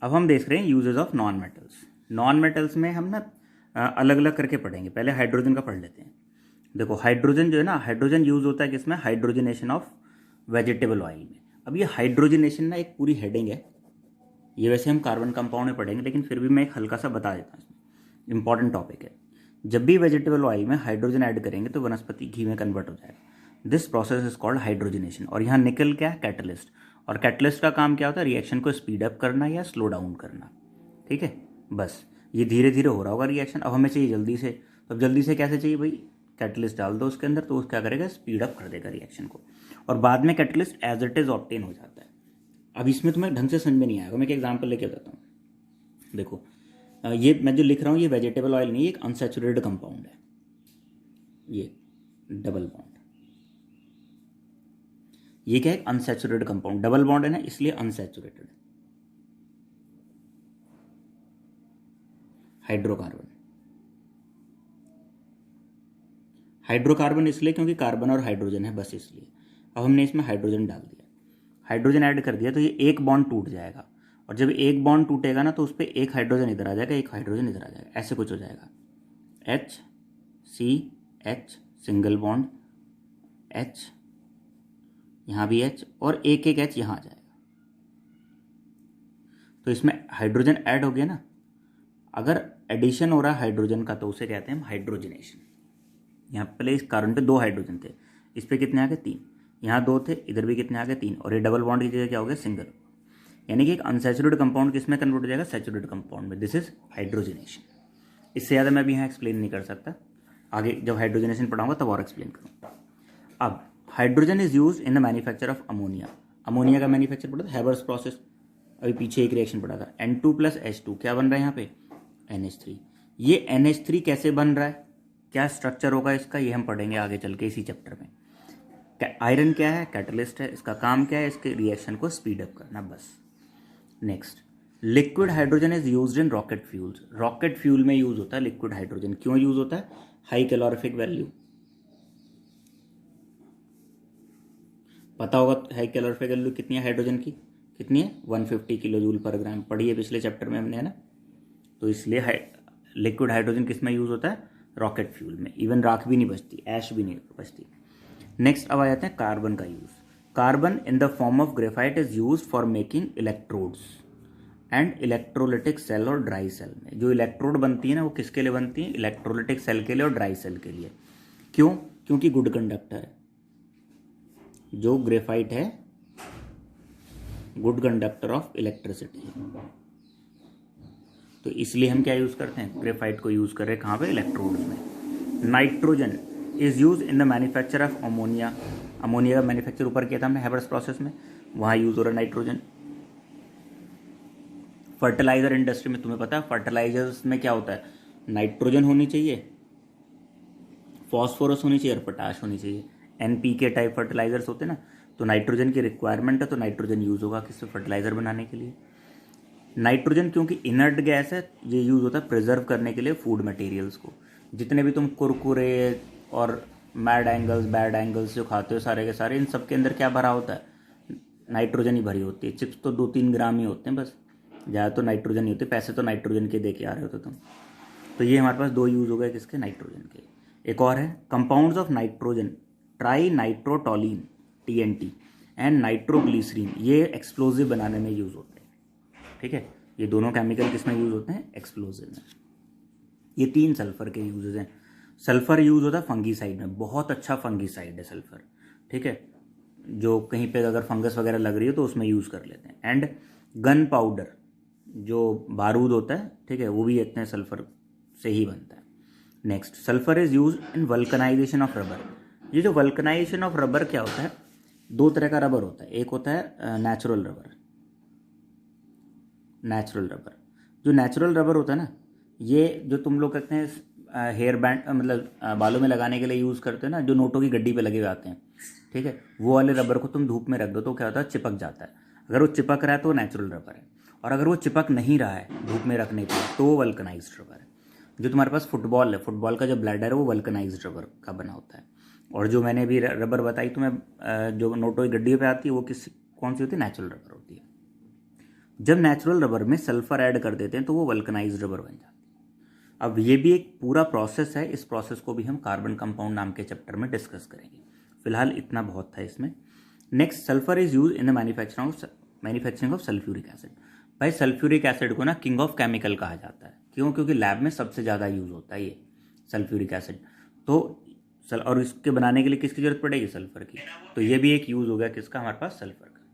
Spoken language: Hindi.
अब हम देख रहे हैं uses of non metals. Non metals में हम ना अलग अलग करके पढ़ेंगे। पहले हाइड्रोजन का पढ़ लेते हैं। देखो हाइड्रोजन जो है ना, हाइड्रोजन यूज होता है किसमें, हाइड्रोजनेशन ऑफ वेजिटेबल ऑयल में। अब ये हाइड्रोजनेशन ना एक पूरी हेडिंग है, ये वैसे हम कार्बन कंपाउंड में पढ़ेंगे, लेकिन फिर भी मैं एक हल्का सा बता देता हूँ, इंपॉर्टेंट टॉपिक है। जब भी वेजिटेबल ऑयल में हाइड्रोजन ऐड करेंगे तो वनस्पति घी में कन्वर्ट हो जाएगा। This process is called hydrogenation. और यहाँ निकल क्या है, कैटलिस्ट। और कैटलिस्ट का काम क्या होता है, रिएक्शन को स्पीड अप करना या स्लो डाउन करना। ठीक है, बस ये धीरे धीरे हो रहा होगा रिएक्शन। अब हमें चाहिए जल्दी से, तो अब जल्दी से कैसे चाहिए भाई, कैटलिस्ट डाल दो उसके अंदर, तो वो क्या करेगा, स्पीड अप कर देगा रिएक्शन को, और बाद में catalyst as it is obtain हो जाता है। अब इसमें तुम्हें ढंग से समझ में नहीं आएगा, मैं एक एग्जाम्पल लेके बताता हूँ। देखो ये मैं जो लिख रहा हूँ ये वेजिटेबल ऑयल नहीं है, एक अनसैचुरेटेड कंपाउंड है, ये डबल बॉन्ड। ये क्या है, अनसैचुरेटेड कंपाउंड, डबल बॉन्ड है ना, इसलिए अनसैचुरेटेड। हाइड्रोकार्बन, हाइड्रोकार्बन इसलिए क्योंकि कार्बन और हाइड्रोजन है, बस इसलिए। अब हमने इसमें हाइड्रोजन डाल दिया, हाइड्रोजन ऐड कर दिया, तो ये एक बॉन्ड टूट जाएगा। और जब एक बॉन्ड टूटेगा ना, तो उस पर एक हाइड्रोजन इधर आ जाएगा, एक हाइड्रोजन इधर आ जाएगा, ऐसे कुछ हो जाएगा। HCH सिंगल बॉन्ड, H, यहाँ भी H, और एक एक H यहाँ आ जाएगा। तो इसमें हाइड्रोजन ऐड हो गया ना। अगर एडिशन हो रहा है हाइड्रोजन का तो उसे कहते हैं हम हाइड्रोजनेशन। यहाँ पहले इस कार्बन पे 2 हाइड्रोजन थे, इस पे कितने आ गए, 3। यहाँ 2 थे, इधर भी कितने आ गए, 3। और ये डबल बॉन्ड की जगह क्या हो गया, सिंगल। यानी कि एक अनसैचुरेटेड कंपाउंड किस में कन्वर्ट हो जाएगा, सैचुरेटेड कंपाउंड में। This is hydrogenation. इससे ज़्यादा मैं भी यहाँ एक्सप्लेन नहीं कर सकता, आगे जब हाइड्रोजनेशन पढ़ाऊंगा तब और एक्सप्लेन करूँगा। अब hydrogen is use in the manufacture of ammonia. Ammonia का मैन्युफैक्चर पढ़ा था, हैबर्स प्रोसेस। अभी पीछे एक रिएक्शन पढ़ा था, N2 + H2 क्या बन रहा है यहाँ पे, NH3। ये NH3 कैसे बन रहा है, क्या स्ट्रक्चर होगा इसका, ये हम पढ़ेंगे आगे चल के इसी चैप्टर में। आयरन क्या है, कैटलिस्ट है, इसका काम क्या है, इसके रिएक्शन को स्पीड अप करना, बस। Next, liquid hydrogen is used in rocket fuels. Rocket fuel में यूज होता है लिक्विड हाइड्रोजन। क्यों यूज होता है, हाई कैलोरीफिक वैल्यू, पता होगा हाई कैलोरीफिक वैल्यू कितनी है हाइड्रोजन की, कितनी है, 150 किलो जूल पर ग्राम, पढ़ी है पिछले चैप्टर में हमने, है ना। तो इसलिए लिक्विड हाइड्रोजन किस में यूज होता है, रॉकेट फ्यूल में। इवन राख भी नहीं बचती, ऐश भी नहीं बचती। नेक्स्ट अब आ जाते हैं कार्बन का use. Carbon in the form of graphite is use for making electrodes and electrolytic cell और ड्राई सेल में। जो इलेक्ट्रोड बनती है ना, वो किसके लिए बनती है, इलेक्ट्रोलिटिक सेल के लिए और ड्राई सेल के लिए। क्यों, क्योंकि गुड कंडक्टर है। जो ग्रेफाइट है गुड कंडक्टर ऑफ इलेक्ट्रिसिटी, तो इसलिए हम क्या यूज करते हैं, ग्रेफाइट को यूज कर रहे हैं कहाँ पे, इलेक्ट्रोड्स में। Nitrogen is use in the manufacture of ammonia. Ammonia का मैन्युफैक्चर ऊपर किया था हमने हैबर्स प्रोसेस में, वहाँ यूज हो रहा है नाइट्रोजन। फर्टिलाइजर इंडस्ट्री में तुम्हें पता है फर्टिलाइजर्स में क्या होता है, नाइट्रोजन होनी चाहिए, फॉस्फोरस होनी चाहिए और पोटाश होनी चाहिए। NPK टाइप फर्टिलाइजर्स होते हैं ना, तो नाइट्रोजन की रिक्वायरमेंट है, तो नाइट्रोजन यूज होगा किससे, फर्टिलाइजर बनाने के लिए। नाइट्रोजन क्योंकि इनर्ट गैस है, ये यूज होता है प्रिजर्व करने के लिए फूड मटेरियल्स को। जितने भी तुम कुरकुरे और मैड एंगल्स बैड एंगल्स जो खाते हो सारे के सारे, इन सब के अंदर क्या भरा होता है, नाइट्रोजन ही भरी होती है। चिप्स तो 2-3 ग्राम ही होते हैं बस, ज़्यादा तो नाइट्रोजन ही होते, पैसे तो नाइट्रोजन के दे के आ रहे होते तुम। तो ये हमारे पास 2 यूज हो गए किसके, नाइट्रोजन के। एक और है compounds of nitrogen, trinitrotoluene TNT and nitroglycerine, ये एक्सप्लोजिव बनाने में यूज होते हैं। ठीक है, ये दोनों केमिकल किस में यूज होते हैं, एक्सप्लोजिव में। ये 3 सल्फर के यूजेस हैं। सल्फर यूज होता है फंगीसाइड में, बहुत अच्छा फंगीसाइड है सल्फर। ठीक है, जो कहीं पे अगर फंगस वगैरह लग रही है तो उसमें यूज कर लेते हैं। एंड गन पाउडर जो बारूद होता है, ठीक है, वो भी इतने सल्फर से ही बनता है। Next, sulphur is use in vulcanization of rubber. ये जो वल्कनाइजेशन ऑफ रबर क्या होता है, 2 तरह का रबर होता है। एक होता है नेचुरल रबर। नेचुरल रबर, जो नेचुरल रबर होता है ना, ये जो तुम लोग कहते हैं हेयर बैंड, मतलब बालों में लगाने के लिए यूज़ करते हैं ना, जो नोटों की गड्डी पे लगे हुए आते हैं, ठीक है, वो वाले रबर को तुम धूप में रख दो तो क्या होता है, चिपक जाता है। अगर वो चिपक रहा है तो वो नेचुरल रबर है, और अगर वो चिपक नहीं रहा है धूप में रखने के तो वो वल्कनाइज्ड रबर है। जो तुम्हारे पास फुटबॉल है, फुटबॉल का जो ब्लैडर है वो वल्कनाइज्ड रबर का बना होता है। और जो मैंने भी रबर बताई तुम्हें, जो नोटों की गड्डियों पे आती है, वो कौन सी होती है, नेचुरल रबर होती है। जब नेचुरल रबर में सल्फर ऐड कर देते हैं तो वो वल्कनाइज्ड रबर बन जाती है। अब ये भी एक पूरा प्रोसेस है, इस प्रोसेस को भी हम कार्बन कंपाउंड नाम के चैप्टर में डिस्कस करेंगे। फिलहाल इतना बहुत था इसमें। Next, sulphur is use in the manufacturing of sulphuric acid. भाई सल्फ्यूरिक एसिड को ना किंग ऑफ केमिकल कहा जाता है, क्यों? क्योंकि लैब में सबसे ज़्यादा यूज होता है ये सल्फ्यूरिक एसिड। तो और इसके बनाने के लिए किसकी जरूरत पड़ेगी? सल्फर की। तो ये भी एक यूज हो गया किसका? हमारे पास सल्फर का।